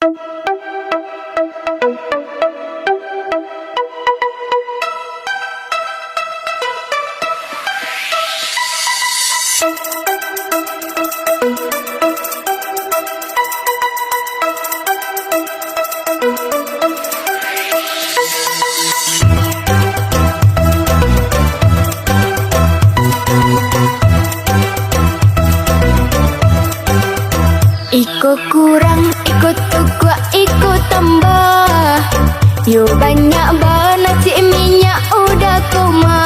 Iko kurang, ikut tukua, ikut tambah. Yo banyak banget cik minyak udah koma.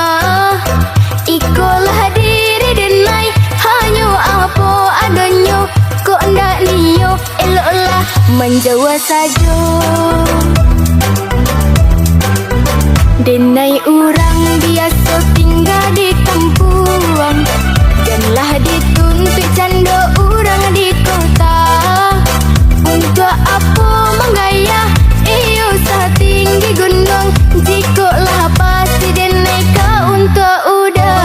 Ikolah diri denai, hanyo apa adonyo. Kok ndak niyo, eloklah menjawa sajo. Denai urang biasa tinggal di kampung. Janganlah dituntut cando urang di kota. Untuk apa menggaya iyo setinggi gunung. Jikalah pasti denai kau untuk udah.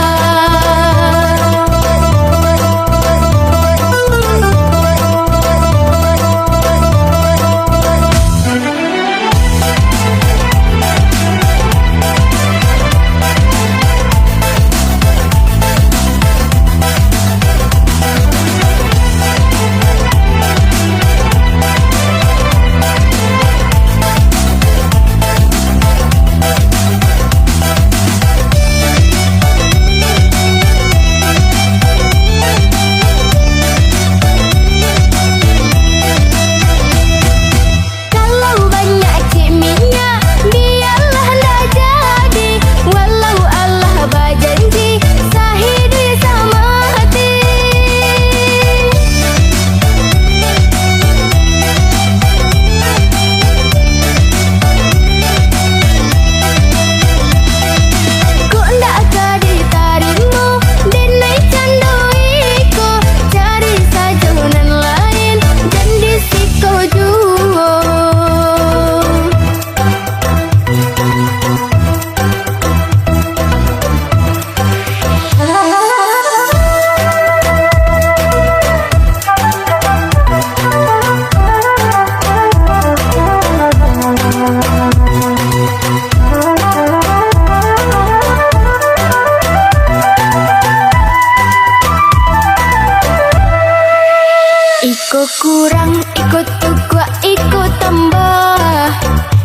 Iko kurang, ikut tukua, ikut tambah.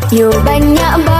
Yo banyak banget